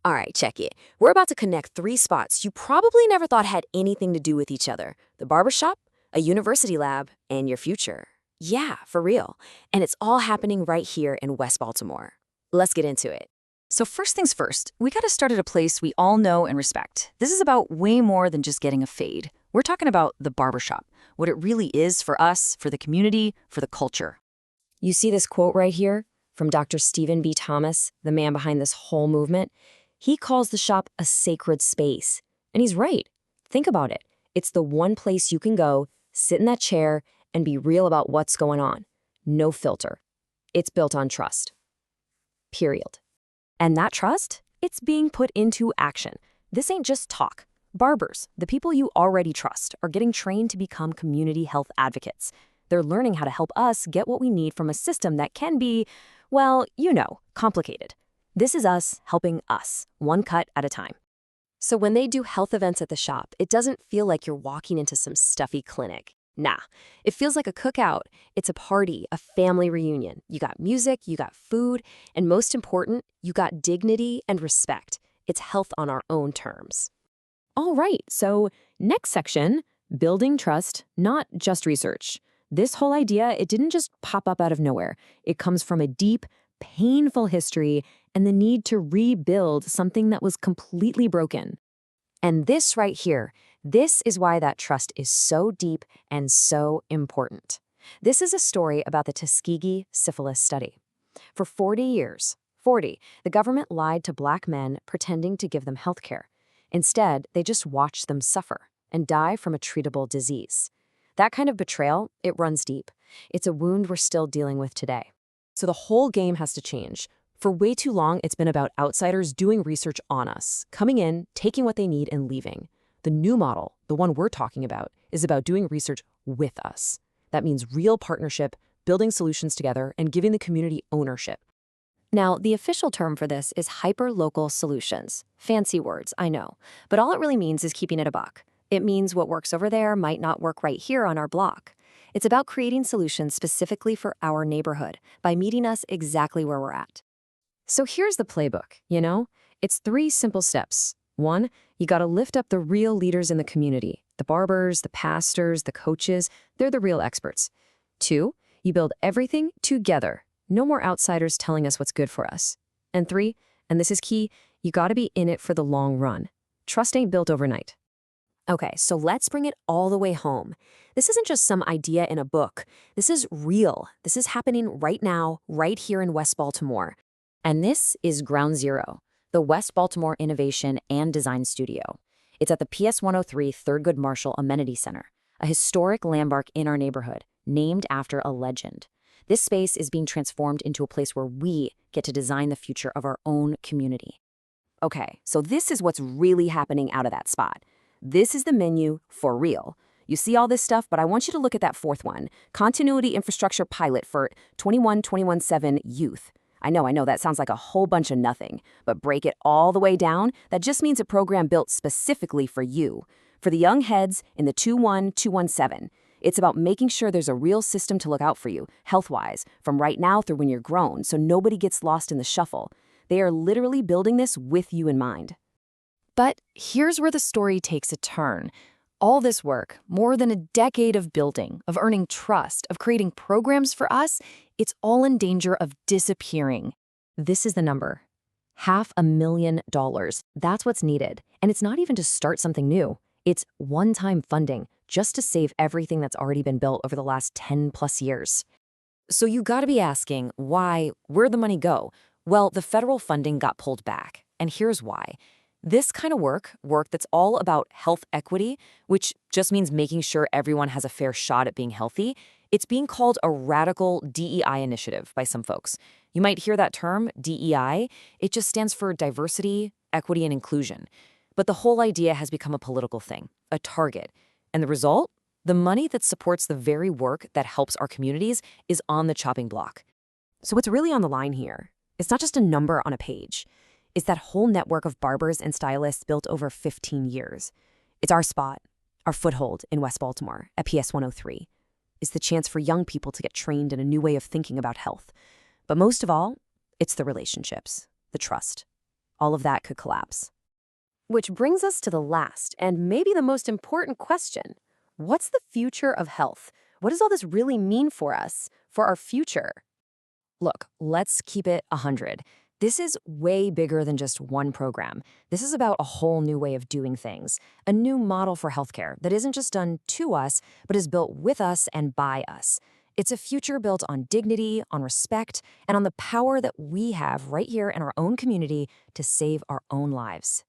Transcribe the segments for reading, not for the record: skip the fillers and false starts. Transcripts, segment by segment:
All right, check it. We're about to connect three spots you probably never thought had anything to do with each other: the barbershop, a university lab, and your future. Yeah, for real. And it's all happening right here in West Baltimore. Let's get into it. So first things first, we gotta start at a place we all know and respect. This is about way more than just getting a fade. We're talking about the barbershop, what it really is for us, for the community, for the culture. You see this quote right here from Dr. Stephen B. Thomas, the man behind this whole movement? He calls the shop a sacred space. And he's right. Think about it. It's the one place you can go, sit in that chair, and be real about what's going on. No filter. It's built on trust. Period. And that trust, it's being put into action. This ain't just talk. Barbers, the people you already trust, are getting trained to become community health advocates. They're learning how to help us get what we need from a system that can be, well, complicated. This is us helping us, one cut at a time. So when they do health events at the shop, it doesn't feel like you're walking into some stuffy clinic. Nah, it feels like a cookout. It's a party, a family reunion. You got music, you got food, and most important, you got dignity and respect. It's health on our own terms. All right, so next section, building trust, not just research. This whole idea, it didn't just pop up out of nowhere. It comes from a deep, painful history and the need to rebuild something that was completely broken. And this right here, this is why that trust is so deep and so important. This is a story about the Tuskegee syphilis study. For 40 years, the government lied to Black men pretending to give them health care. Instead, they just watched them suffer and die from a treatable disease. That kind of betrayal, it runs deep. It's a wound we're still dealing with today. So the whole game has to change. For way too long, it's been about outsiders doing research on us, coming in, taking what they need, and leaving. The new model, the one we're talking about, is about doing research with us. That means real partnership, building solutions together, and giving the community ownership. Now, the official term for this is hyper-local solutions. Fancy words, I know. But all it really means is keeping it a buck. It means what works over there might not work right here on our block. It's about creating solutions specifically for our neighborhood by meeting us exactly where we're at. So here's the playbook, It's 3 simple steps. 1, you gotta lift up the real leaders in the community. The barbers, the pastors, the coaches, they're the real experts. 2, you build everything together. No more outsiders telling us what's good for us. And 3, and this is key, you gotta be in it for the long run. Trust ain't built overnight. Okay, so let's bring it all the way home. This isn't just some idea in a book. This is real. This is happening right now, right here in West Baltimore. And this is Ground Zero, the West Baltimore Innovation and Design Studio. It's at the PS 103 Thurgood Marshall Amenity Center, a historic landmark in our neighborhood, named after a legend. This space is being transformed into a place where we get to design the future of our own community. Okay, so this is what's really happening out of that spot. This is the menu for real. You see all this stuff, but I want you to look at that 4th one, Continuity Infrastructure Pilot for 21-21-7 Youth. I know, that sounds like a whole bunch of nothing, but break it all the way down, that just means a program built specifically for you, for the young heads in the 21-217. It's about making sure there's a real system to look out for you, health-wise, from right now through when you're grown, so nobody gets lost in the shuffle. They are literally building this with you in mind. But here's where the story takes a turn. All this work, more than a decade of building, of earning trust, of creating programs for us, it's all in danger of disappearing. This is the number. $500,000. That's what's needed. And it's not even to start something new. It's one-time funding, just to save everything that's already been built over the last 10+ years. So you gotta be asking, why? Where'd the money go? Well, the federal funding got pulled back. And here's why. This kind of work that's all about health equity, which just means making sure everyone has a fair shot at being healthy, it's being called a radical DEI initiative by some folks. You might hear that term, DEI. It just stands for diversity, equity, and inclusion. But the whole idea has become a political thing, a target. And the result? The money that supports the very work that helps our communities is on the chopping block. So what's really on the line here? It's not just a number on a page. It's that whole network of barbers and stylists built over 15 years. It's our spot, our foothold in West Baltimore at PS 103. It's the chance for young people to get trained in a new way of thinking about health. But most of all, it's the relationships, the trust. all of that could collapse. Which brings us to the last and maybe the most important question. What's the future of health? What does all this really mean for us, for our future? Look, let's keep it 100. This is way bigger than just one program. This is about a whole new way of doing things, a new model for healthcare that isn't just done to us, but is built with us and by us. It's a future built on dignity, on respect, and on the power that we have right here in our own community to save our own lives.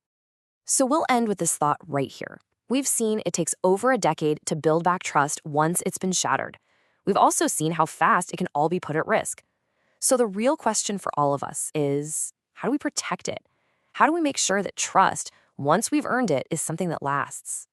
So we'll end with this thought right here. We've seen it takes over a decade to build back trust once it's been shattered. We've also seen how fast it can all be put at risk. So the real question for all of us is, how do we protect it? How do we make sure that trust, once we've earned it, is something that lasts?